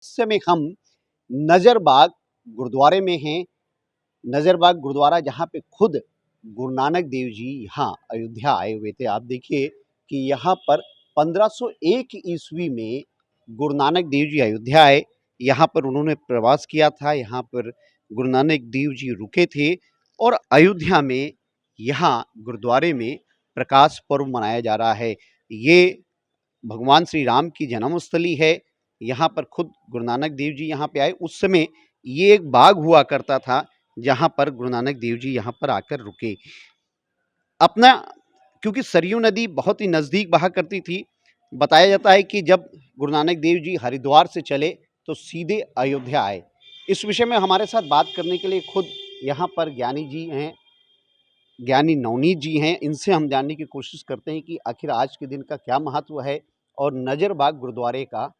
इस समय हम नजरबाग गुरुद्वारे में हैं। नजरबाग गुरुद्वारा जहाँ पे खुद गुरु नानक देव जी यहाँ अयोध्या आए हुए थे। आप देखिए कि यहाँ पर 1501 ईस्वी में गुरु नानक देव जी अयोध्या आए। यहाँ पर उन्होंने प्रवास किया था। यहाँ पर गुरु नानक देव जी रुके थे और अयोध्या में यहाँ गुरुद्वारे में प्रकाश पर्व मनाया जा रहा है। ये भगवान श्री राम की जन्मस्थली है। यहाँ पर खुद गुरु नानक देव जी यहाँ पे आए। उस समय ये एक बाग हुआ करता था जहाँ पर गुरु नानक देव जी यहाँ पर आकर रुके। अपना क्योंकि सरयू नदी बहुत ही नज़दीक बहा करती थी। बताया जाता है कि जब गुरु नानक देव जी हरिद्वार से चले तो सीधे अयोध्या आए। इस विषय में हमारे साथ बात करने के लिए खुद यहाँ पर ज्ञानी जी हैं, ज्ञानी नवनीत जी हैं। इनसे हम जानने की कोशिश करते हैं कि आखिर आज के दिन का क्या महत्व है और नजरबाग गुरुद्वारे का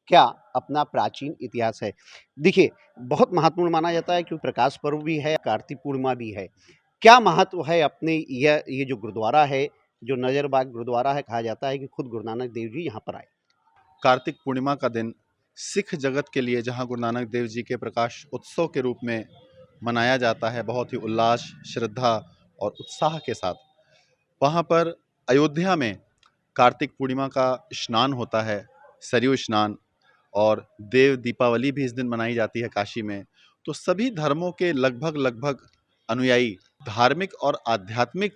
क्या अपना प्राचीन इतिहास है। देखिए, बहुत महत्वपूर्ण माना जाता है क्योंकि प्रकाश पर्व भी है, कार्तिक पूर्णिमा भी है। क्या महत्व है अपने ये जो गुरुद्वारा है, जो नजरबाग गुरुद्वारा है, कहा जाता है कि खुद गुरु नानक देव जी यहाँ पर आए। कार्तिक पूर्णिमा का दिन सिख जगत के लिए जहां गुरु नानक देव जी के प्रकाश उत्सव के रूप में मनाया जाता है, बहुत ही उल्लास, श्रद्धा और उत्साह के साथ, वहां पर अयोध्या में कार्तिक पूर्णिमा का स्नान होता है, सरयू स्नान, और देव दीपावली भी इस दिन मनाई जाती है काशी में। तो सभी धर्मों के लगभग अनुयायी धार्मिक और आध्यात्मिक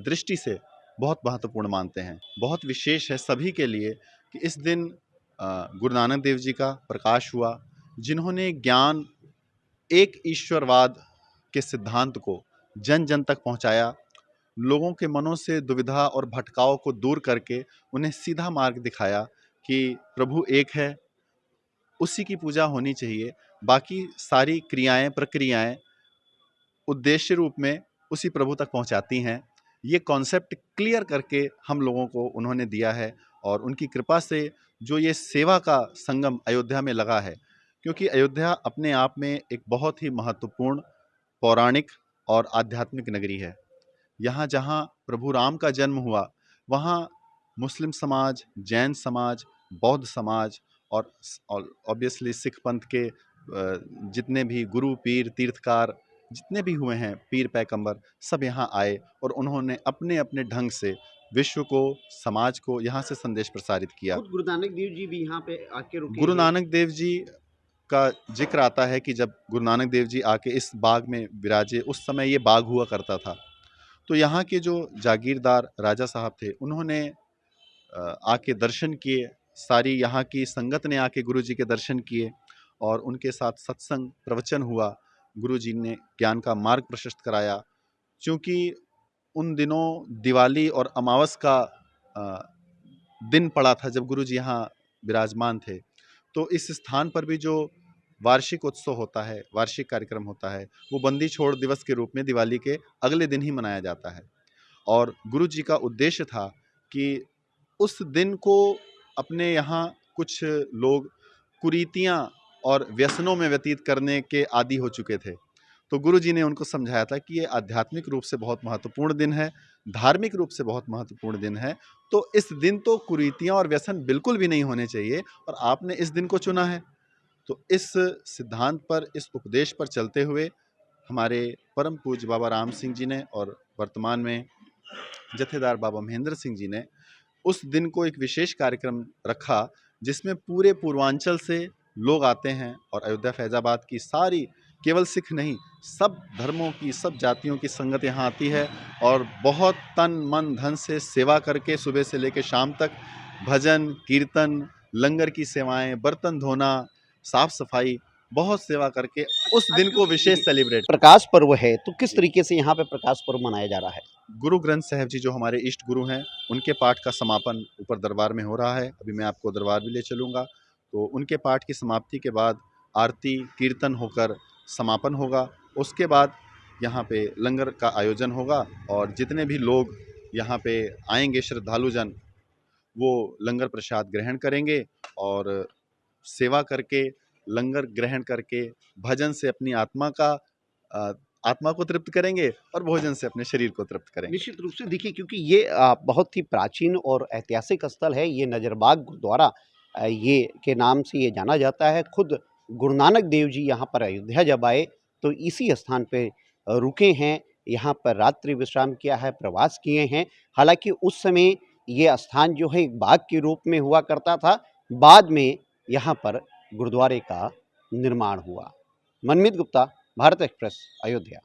दृष्टि से बहुत महत्वपूर्ण मानते हैं। बहुत विशेष है सभी के लिए कि इस दिन गुरु नानक देव जी का प्रकाश हुआ, जिन्होंने ज्ञान, एक ईश्वरवाद के सिद्धांत को जन जन तक पहुंचाया, लोगों के मनों से दुविधा और भटकाव को दूर करके उन्हें सीधा मार्ग दिखाया कि प्रभु एक है, उसी की पूजा होनी चाहिए, बाकी सारी क्रियाएं, प्रक्रियाएं उद्देश्य रूप में उसी प्रभु तक पहुंचाती हैं। ये कॉन्सेप्ट क्लियर करके हम लोगों को उन्होंने दिया है और उनकी कृपा से जो ये सेवा का संगम अयोध्या में लगा है, क्योंकि अयोध्या अपने आप में एक बहुत ही महत्वपूर्ण पौराणिक और आध्यात्मिक नगरी है। यहाँ जहाँ प्रभु राम का जन्म हुआ, वहाँ मुस्लिम समाज, जैन समाज, बौद्ध समाज और ऑब्वियसली सिख पंथ के जितने भी गुरु, पीर, तीर्थकार जितने भी हुए हैं, पीर पैगंबर, सब यहाँ आए और उन्होंने अपने अपने ढंग से विश्व को, समाज को यहाँ से संदेश प्रसारित किया। खुद गुरु नानक देव जी भी यहाँ पे आके रुके गुरु हैं। नानक देव जी का जिक्र आता है कि जब गुरु नानक देव जी आके इस बाग में विराजे, उस समय ये बाग हुआ करता था। तो यहाँ के जो जागीरदार राजा साहब थे, उन्होंने आके दर्शन किए, सारी यहाँ की संगत ने आके गुरु जी के दर्शन किए और उनके साथ सत्संग, प्रवचन हुआ। गुरु जी ने ज्ञान का मार्ग प्रशस्त कराया। क्योंकि उन दिनों दिवाली और अमावस का दिन पड़ा था जब गुरु जी यहाँ विराजमान थे। तो इस स्थान पर भी जो वार्षिक उत्सव होता है, वार्षिक कार्यक्रम होता है, वो बंदी छोड़ दिवस के रूप में दिवाली के अगले दिन ही मनाया जाता है। और गुरु जी का उद्देश्य था कि उस दिन को अपने यहाँ कुछ लोग कुरीतियाँ और व्यसनों में व्यतीत करने के आदी हो चुके थे। तो गुरु जी ने उनको समझाया था कि ये आध्यात्मिक रूप से बहुत महत्वपूर्ण दिन है, धार्मिक रूप से बहुत महत्वपूर्ण दिन है। तो इस दिन तो कुरीतियाँ और व्यसन बिल्कुल भी नहीं होने चाहिए और आपने इस दिन को चुना है। तो इस सिद्धांत पर, इस उपदेश पर चलते हुए हमारे परम पूज्य बाबा राम सिंह जी ने और वर्तमान में जथेदार बाबा महेंद्र सिंह जी ने उस दिन को एक विशेष कार्यक्रम रखा, जिसमें पूरे पूर्वांचल से लोग आते हैं और अयोध्या फैजाबाद की सारी, केवल सिख नहीं, सब धर्मों की, सब जातियों की संगत यहाँ आती है और बहुत तन मन धन से सेवा करके सुबह से लेकर शाम तक भजन, कीर्तन, लंगर की सेवाएं, बर्तन धोना, साफ सफाई, बहुत सेवा करके उस दिन को विशेष सेलिब्रेट। प्रकाश पर्व है तो किस तरीके से यहाँ पे प्रकाश पर्व मनाया जा रहा है? गुरु ग्रंथ साहिब जी जो हमारे इष्ट गुरु हैं, उनके पाठ का समापन ऊपर दरबार में हो रहा है। अभी मैं आपको दरबार भी ले चलूँगा। तो उनके पाठ की समाप्ति के बाद आरती कीर्तन होकर समापन होगा। उसके बाद यहाँ पे लंगर का आयोजन होगा और जितने भी लोग यहाँ पे आएंगे श्रद्धालुजन, वो लंगर प्रसाद ग्रहण करेंगे और सेवा करके, लंगर ग्रहण करके, भजन से अपनी आत्मा को तृप्त करेंगे और भोजन से अपने शरीर को तृप्त करेंगे। निश्चित रूप से देखिए, क्योंकि ये बहुत ही प्राचीन और ऐतिहासिक स्थल है ये नजरबाग गुरुद्वारा। ये के नाम से ये जाना जाता है। खुद गुरु नानक देव जी यहाँ पर अयोध्या जब आए तो इसी स्थान पे रुके हैं, यहाँ पर रात्रि विश्राम किया है, प्रवास किए हैं। हालाँकि उस समय ये स्थान जो है एक बाग के रूप में हुआ करता था, बाद में यहाँ पर गुरुद्वारे का निर्माण हुआ। मनमीत गुप्ता, भारत एक्सप्रेस, अयोध्या।